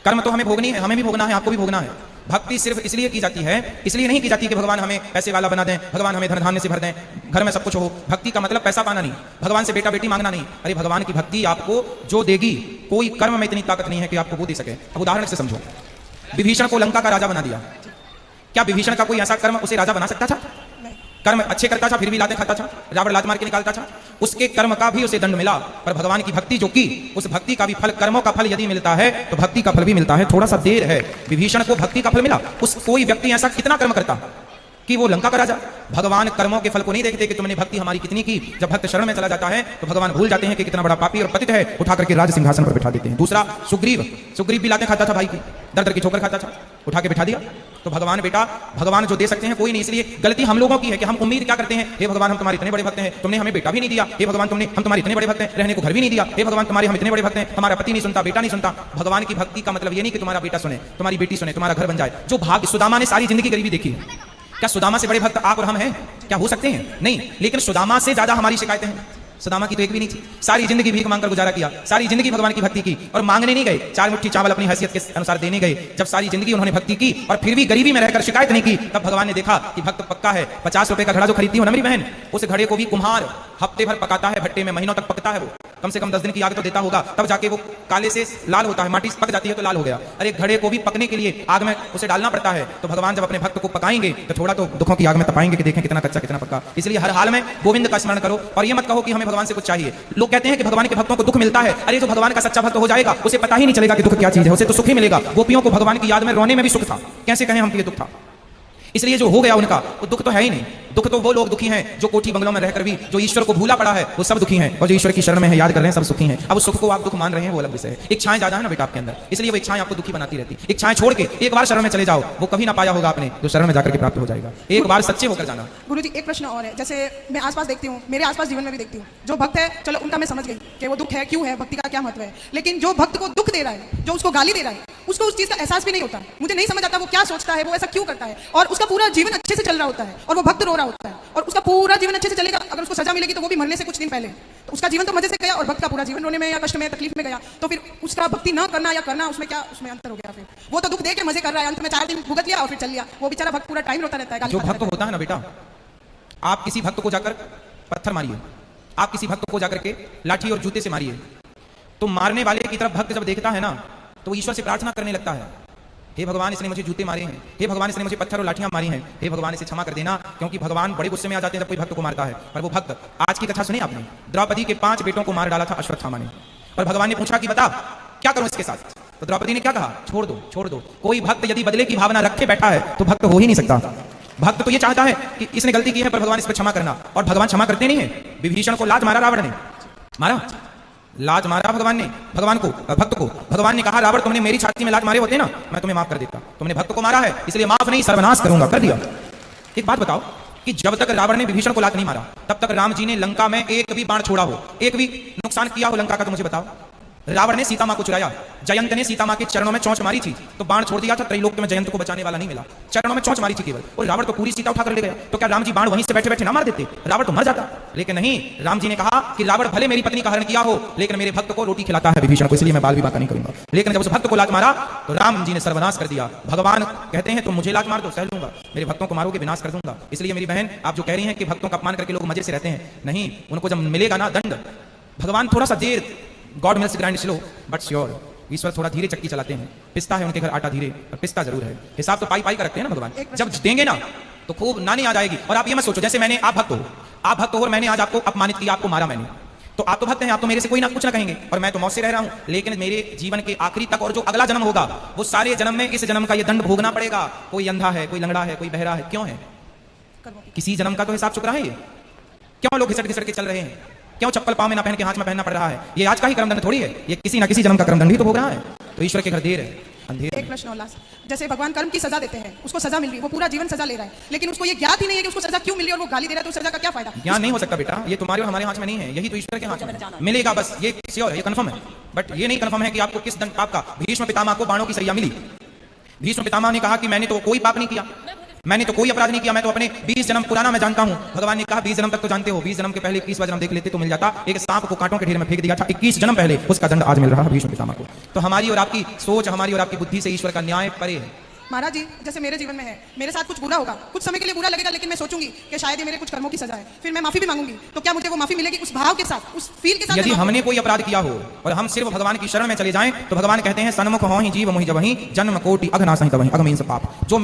कर्म तो हमें भोगनी है, हमें भी भोगना है, आपको भी भोगना है। भक्ति सिर्फ इसलिए की जाती है, इसलिए नहीं की जाती कि भगवान हमें पैसे वाला बना दें, भगवान हमें धन धान्य से भर दें, घर में सब कुछ हो। भक्ति का मतलब पैसा पाना नहीं, भगवान से बेटा बेटी मांगना नहीं। अरे भगवान की भक्ति आपको जो देगी, कोई कर्म में इतनी ताकत नहीं है कि आपको वो दे सके। अब उदाहरण से समझो, विभीषण को लंका का राजा बना दिया, क्या विभीषण का कोई ऐसा कर्म उसे राजा बना सकता था? कर्म अच्छे करता था फिर भी लातें खाता था, रावण लात मार के निकालता था, उसके कर्म का भी उसे दंड मिला। पर भगवान की भक्ति जो की, उस भक्ति का भी फल, कर्मों का फल यदि मिलता है तो भक्ति का फल भी मिलता है, थोड़ा सा देर है। विभीषण को भक्ति का फल मिला। उस कोई व्यक्ति ऐसा कितना कर्म करता कि वो लंका का राजा। भगवान कर्मों के फल को नहीं देखते कि तुमने भक्ति हमारी कितनी की। जब भक्त शरण में चला जाता है तो भगवान भूल जाते हैं कि कितना बड़ा पापी और पतित है, उठा करके राज सिंहासन पर बिठा देते हैं। दूसरा सुग्रीव भी लातें खाता था भाई की, दर दर की ठोकर खाता था, उठा के बिठा दिया। तो भगवान बेटा, भगवान जो दे सकते हैं कोई नहीं, इसलिए गलती हम लोगों की है कि हम उम्मीद क्या करते हैं, हे भगवान हम तुम्हारे इतने बड़े भक्त हैं, तुमने हमें बेटा भी नहीं दिया, हे भगवान हम तुम्हारे इतने बड़े भक्त हैं, रहने को घर भी नहीं दिया, हे भगवान तुम्हारे हम इतने बड़े भक्त हैं, हमारा पति नहीं सुनता, बेटा नहीं सुनता। भगवान की भक्ति का मतलब ये नहीं कि तुम्हारा बेटा सुने, तुम्हारी बेटी सुने, तुम्हारा घर बन जाए। जो भाग्य, सुदामा ने सारी जिंदगी गरीबी देखी है, क्या सुदामा से बड़े भक्त आप और हम हैं? क्या हो सकते हैं? नहीं। लेकिन सुदामा से ज्यादा हमारी शिकायतें हैं। सुदामा की तो एक भी नहीं थी, सारी जिंदगी भीख मांगकर गुजारा किया, सारी जिंदगी भगवान की भक्ति की, और मांगने नहीं गए, 4 मुट्ठी चावल अपनी हैसियत के अनुसार देने गए। जब सारी जिंदगी उन्होंने भक्ति की और फिर भी गरीबी में रहकर शिकायत नहीं की, तब भगवान ने देखा कि भक्त पक्का है। 50 रुपए का घड़ा जो खरीदती हो ना मेरी बहन, उस घड़े को भी कुम्हार हफ्ते भर पकाता है, भट्टे में महीनों तक पकता है, वो कम से कम 10 दिन की आग तो देता होगा, तब जाके वो काले से लाल होता है, माटी पक जाती है तो लाल हो गया। अरे घड़े को भी पकने के लिए आग में उसे डालना पड़ता है। तो भगवान जब अपने भक्त को पकाएंगे तो थोड़ा तो दुखों की आग में तपाएंगे कि देखें कितना कच्चा कितना पक्का। इसलिए हर हाल में गोविंद का स्मरण करो और ये मत कहो कि हमें भगवान से कुछ चाहिए। लोग कहते हैं कि भगवान के भक्तों को दुख मिलता है। अरे जो भगवान का सच्चा भक्त हो जाएगा उसे पता ही नहीं चलेगा कि दुख क्या चीज है, उसे तो सुख ही मिलेगा। गोपियों को भगवान की याद में रोने में भी सुख था, कैसे कहें हम कि ये दुख था। इसलिए जो हो गया उनका, वो दुख तो है ही नहीं। दुख तो वो लोग दुखी हैं जो कोठी बंगलों में रहकर भी जो ईश्वर को भूला पड़ा है, वो सब दुखी हैं, और जो ईश्वर की शरण में है, याद कर रहे हैं, सब सुखी हैं। अब उस सुख को आप दुख मान रहे हैं, वो अलग विषय है। इच्छाएं ज्यादा है ना बेटा आपके अंदर, इसलिए वो इच्छाएं आपको दुखी बनाती रहती। इच्छाएं छोड़ के एक बार शरण में चले जाओ, वो कभी ना पाया होगा आपने जो शरण में जाकर के प्राप्त हो जाएगा। एक बार सच्चे होकर जाना। गुरुजी एक प्रश्न और है, जैसे मैं आसपास देखती हूँ, मेरे आसपास जीवन में भी देखती हूँ, जो भक्त है चलो उनका मैं समझ गई कि वो दुख है, क्यों है, भक्ति का क्या महत्व है। लेकिन जो भक्त को दुख दे रहा है, जो उसको गाली दे रहा है, उसको उस चीज का एहसास भी नहीं होता। मुझे नहीं समझ आता वो क्या सोचता है, वो ऐसा क्यों करता है, और उसका पूरा जीवन अच्छे से चल रहा होता है और वो भक्त रो रहा होता है, और उसका पूरा जीवन अच्छे से चलेगा। अगर उसको सजा मिलेगी तो वो भी मरने से कुछ दिन पहले, तो उसका जीवन तो मजे से गया और भक्त का पूरा जीवन रोने में या कष्ट में तकलीफ में गया। तो फिर उसका भक्ति न करना या करना, उसमें क्या उसमें अंतर हो गया? फिर वो तो दुख दे के मजे कर रहा है, अंत में 4 दिन भुगत लिया और फिर चल लिया। वो बेचारा भक्त पूरा टाइम रोता रहता है। जो भक्त होता है ना बेटा, आप किसी भक्त को जाकर पत्थर मारिए, आप किसी भक्त को जाकर के लाठी और जूते से मारिए, तो मारने वाले की तरफ भक्त जब देखता है ना, तो ईश्वर से प्रार्थना करने लगता है, हे भगवान इसने मुझे जूते मारे हैं, हे भगवान इसने मुझे पत्थर और लाठियां मारी हैं, हे भगवान इसे क्षमा कर देना। क्योंकि भगवान बड़े गुस्से में आ जाते हैं जब कोई भक्त को मारता है। और वो भक्त, आज की कथा सुनी आपने, द्रौपदी के 5 बेटों को मार डाला था अश्वत्थामा ने, और भगवान ने पूछा कि बता क्या करूं इसके साथ। तो द्रौपदी ने क्या कहा? छोड़ दो, छोड़ दो। कोई भक्त यदि बदले की भावना रखे बैठा है तो भक्त हो ही नहीं सकता। भक्त तो ये चाहता है कि इसने गलती की है पर भगवान इस पर क्षमा करना, और भगवान क्षमा करते नहीं है। विभीषण को लात मारा रावण ने, मारा लात मारा भगवान ने, भगवान को, भक्त को। भगवान ने कहा रावण तुमने मेरी छाती में लात मारे होते ना, मैं तुम्हें माफ कर देता, तुमने भक्त को मारा है इसलिए माफ नहीं सर्वनाश करूंगा, कर दिया। एक बात बताओ कि जब तक रावण ने विभीषण को लात नहीं मारा, तब तक राम जी ने लंका में एक भी बाण छोड़ा हो, एक भी नुकसान किया हो लंका का, तो मुझे बताओ। रावण ने सीता मां को चुराया, जयंत ने सीता मां के चरणों में चोंच मारी थी तो बाण छोड़ दिया था, त्रैलोक्य में जयंत को बचाने वाला नहीं मिला, चरणों में चोंच मारी थी केवल, और रावण तो पूरी सीता उठाकर ले गया। तो क्या राम जी बाण वहीं से बैठे बैठे ना मार देते? रावण तो मर जाता। लेकिन नहीं, राम जी ने कहा कि रावण भले मेरी पत्नी का हरण किया हो लेकिन मेरे भक्त को रोटी खिलाता है विभीषण को, इसलिए मैं बाल विवाह नहीं करूंगा। लेकिन जब उस भक्त को लात मारा तो राम जी ने सर्वनाश कर दिया। भगवान कहते हैं तुम मुझे लात मार दो, सह लूंगा, मेरे भक्तों को मारोगे विनाश कर दूंगा। इसलिए मेरी बहन, आप जो कह रही हैं कि भक्तों का अपमान करके लोग मजे से रहते हैं, नहीं, उनको जब मिलेगा ना दंड, भगवान थोड़ा सा देर, God mills grind slow but sure, ईश्वर थोड़ा धीरे चक्की चलाते हैं, पिसता है उनके घर आटा धीरे, पर पिसता जरूर है। हिसाब तो पाई पाई का रखते हैं ना भगवान, जब देंगे ना तो खूब नानी आ जाएगी। और आप ये मत सोचो जैसे मैंने, आप भक्त हो और मैंने आज आपको अपमानित किया, आपको मारा मैंने, तो आप तो भक्त हैं, आप तो मेरे से कोई ना कुछ ना कहेंगे और मैं तो मौत से रह रहा हूं। लेकिन मेरे जीवन के आखिरी तक और जो अगला जन्म होगा, वो सारे जन्म में इस जन्म का ये दंड भोगना पड़ेगा। कोई अंधा है, कोई लंगड़ा है, कोई बहरा है, क्यों है? किसी जन्म का तो हिसाब चुक रहा है ये। क्यों लोग घिसट घिसट के चल रहे हैं? क्यों चप्पल पाँव में ना पहन के हाथ में पहनना पड़ रहा है? ये आज का ही कर्मदंड थोड़ी है, ये किसी ना किसी जन्म का कर्मदंड ही तो भोग रहा है। तो ईश्वर के घर देर है, अंधेर। एक प्रश्न और लास्ट, जैसे भगवान कर्म की सजा देते हैं, उसको सजा मिल रही है, वो पूरा जीवन सजा ले रहा है, लेकिन उसको ये ज्ञात ही नहीं है कि उसको सजा क्यों मिल रही है और वो गाली दे रहा है, तो सजा का क्या फायदा? ज्ञान नहीं हो सकता बेटा, ये तुम्हारे और हमारे हाथ में नहीं है, यही तो ईश्वर के हाथ में मिलेगा, बस ये श्योर है, ये कंफर्म है। बट ये नहीं कंफर्म है कि आपको किस दंड पाप का। भीष्म पितामह को बाणों की सरिया मिली, भीष्म पितामह ने कहा कि मैंने तो कोई पाप नहीं किया, मैंने तो कोई अपराध नहीं किया, मैं तो अपने 20 जन्म पुराना मैं जानता हूं। भगवान ने कहा 20 जन्म तक तो जानते हो, 20 जन्म के पहले 21वां जन्म देख लेते तो मिल जाता। एक सांप को कांटों के ढेर में फेंक दिया था 21 जन्म पहले, उसका दंड आज मिल रहा है भीष्म पितामह को। तो हमारी और आपकी सोच, हमारी और आपकी बुद्धि से ईश्वर का न्याय परे है। महाराज जी, जैसे मेरे जीवन में है, मेरे साथ कुछ बुरा होगा, कुछ समय के लिए बुरा लगेगा, लेकिन मैं सोचूंगी कि शायद ये मेरे कुछ कर्मों की सजा है, फिर मैं माफी भी मांगूंगी, तो क्या मुझे वो माफी मिलेगी उस भाव के साथ, उस फील के साथ? यदि हमने कोई अपराध किया हो और हम सिर्फ भगवान की शरण में चले जाएं तो भगवान कहते हैं सन्मुख हो ही जीव मोहि जब ही जन्म कोटि अघनासहि तबहि अघमेंस पाप। जो